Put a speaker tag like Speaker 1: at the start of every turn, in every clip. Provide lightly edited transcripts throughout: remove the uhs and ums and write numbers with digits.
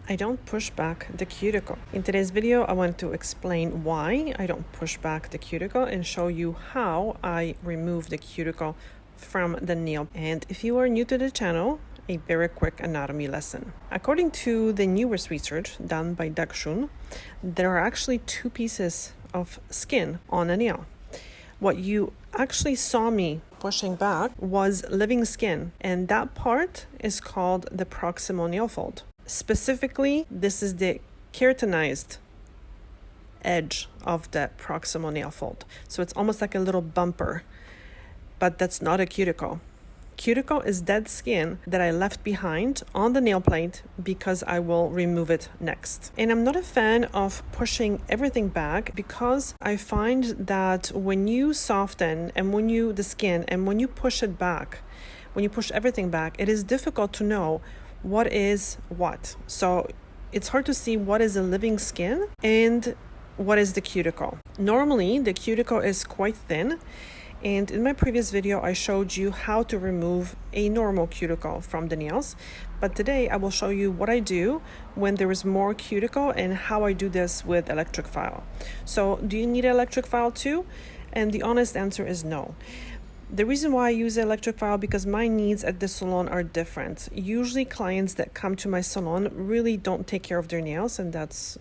Speaker 1: I don't push back the cuticle. In today's video, I want to explain why I don't push back the cuticle and show you how I remove the cuticle from the nail. And if you are new to the channel, a very quick anatomy lesson. According to the newest research done by Doug Schoon, there are actually two pieces of skin on a nail. What you actually saw me pushing back was living skin, and that part is called the proximal nail fold. Specifically, this is the keratinized edge of the proximal nail fold. So it's almost like a little bumper, but that's not a cuticle. Cuticle is dead skin that I left behind on the nail plate because I will remove it next. And I'm not a fan of pushing everything back because I find that when you soften and when you push it back, when you push everything back, it is difficult to know what is what. So it's hard to see what is a living skin and what is the cuticle. Normally, the cuticle is quite thin. And in my previous video, I showed you how to remove a normal cuticle from the nails. But today I will show you what I do when there is more cuticle and how I do this with electric file. So do you need an electric file too? And the honest answer is no. The reason why I use electric file because my needs at the salon are different. Usually clients that come to my salon really don't take care of their nails, and that's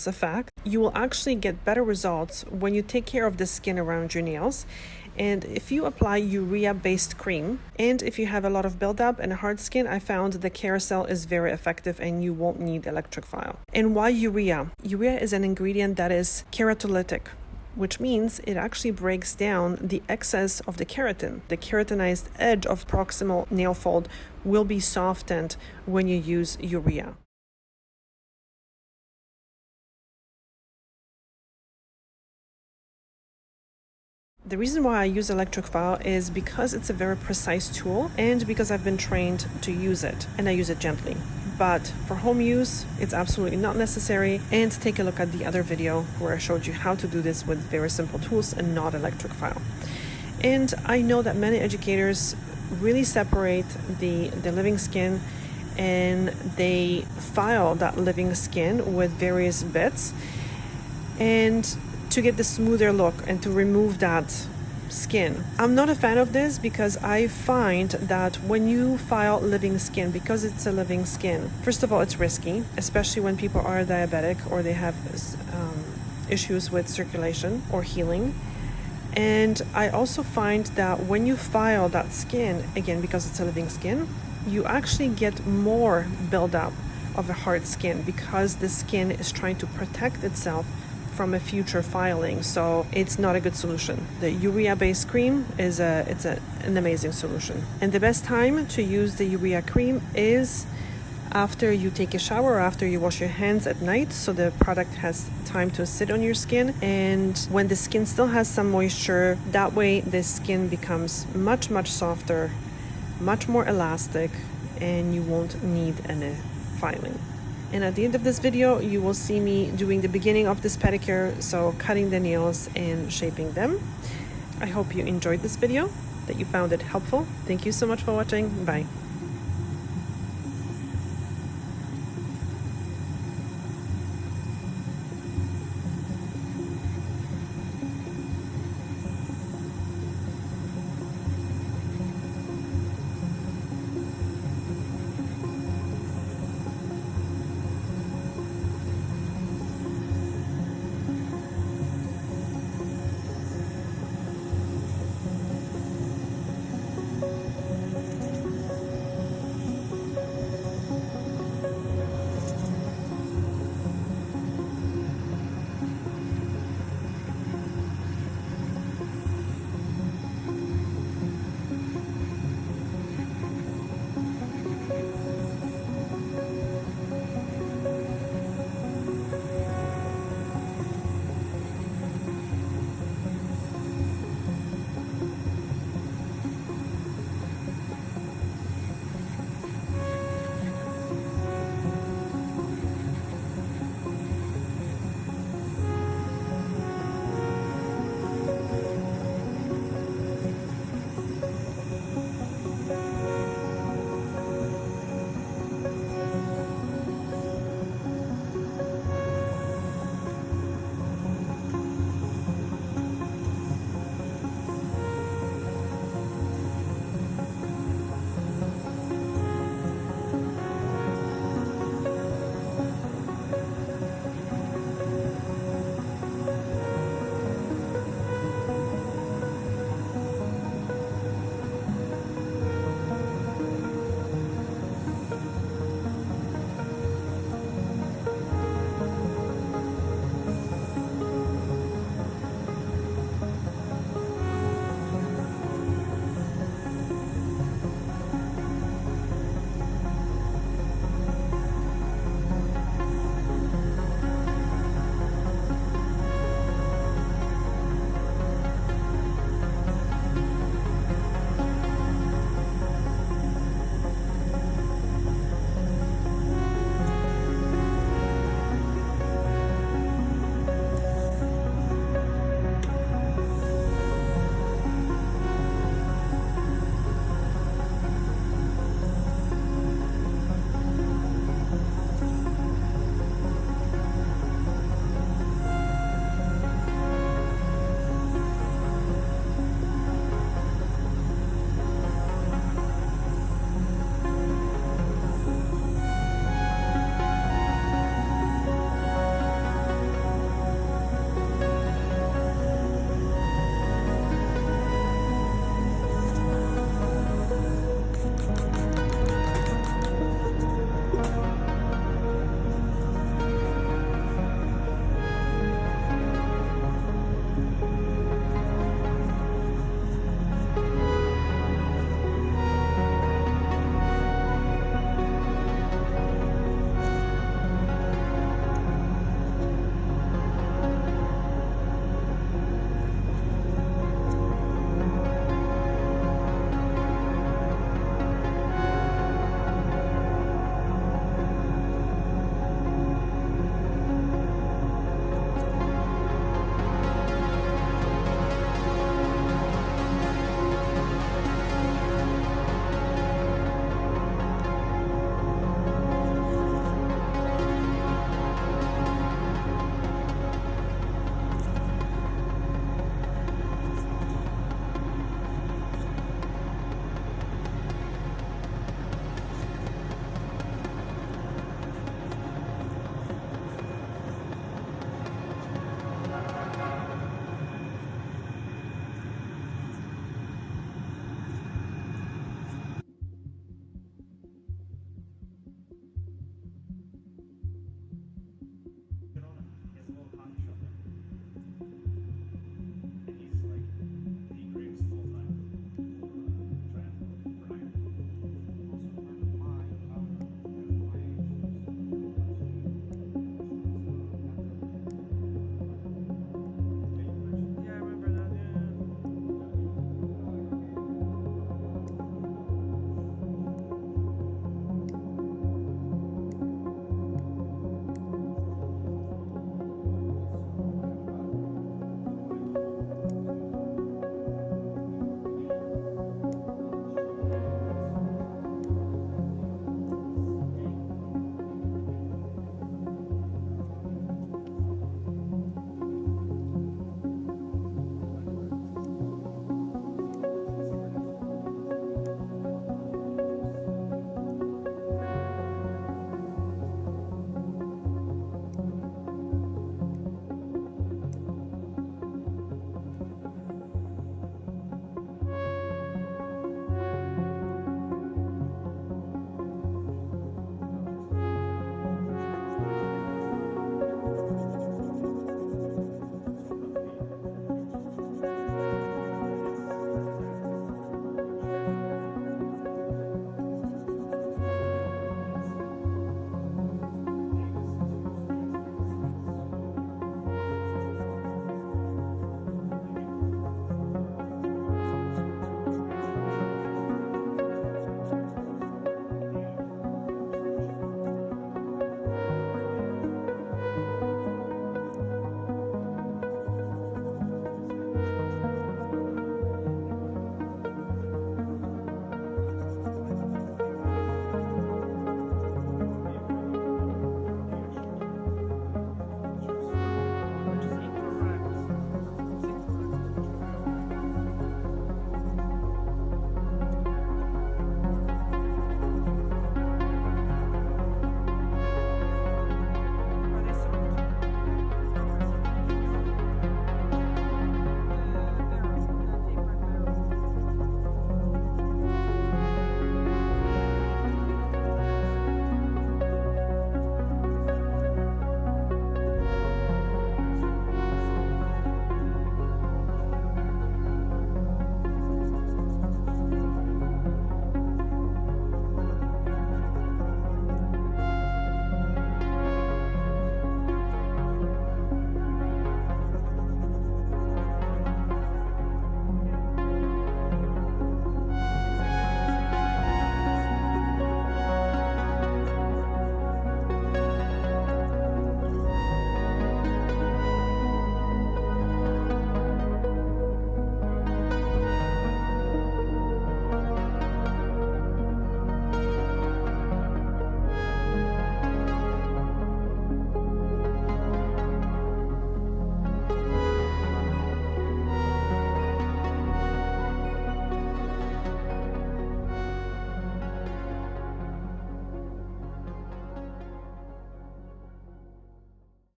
Speaker 1: a fact. You will actually get better results when you take care of the skin around your nails. And if you apply urea-based cream, and if you have a lot of buildup and hard skin, I found the carousel is very effective and you won't need electric file. And why urea? Urea is an ingredient that is keratolytic, which means it actually breaks down the excess of the keratin. The keratinized edge of proximal nail fold will be softened when you use urea. The reason why I use electric file is because it's a very precise tool and because I've been trained to use it, and I use it gently. But for home use, it's absolutely not necessary. And take a look at the other video where I showed you how to do this with very simple tools and not electric file. And I know that many educators really separate the living skin and they file that living skin with various bits and to get the smoother look and to remove that skin. I'm not a fan of this because I find that when you file living skin, because it's a living skin, first of all, it's risky, especially when people are diabetic or they have issues with circulation or healing. And I also find that when you file that skin, again, because it's a living skin, you actually get more buildup of a hard skin because the skin is trying to protect itself from a future filing, so it's not a good solution. The urea-based cream is an amazing solution, and the best time to use the urea cream is after you take a shower or after you wash your hands at night, so the product has time to sit on your skin, and when the skin still has some moisture, that way the skin becomes much softer, much more elastic, and you won't need any filing. And at the end of this video, you will see me doing the beginning of this pedicure, so cutting the nails and shaping them. I hope you enjoyed this video, that you found it helpful. Thank you so much for watching. Bye.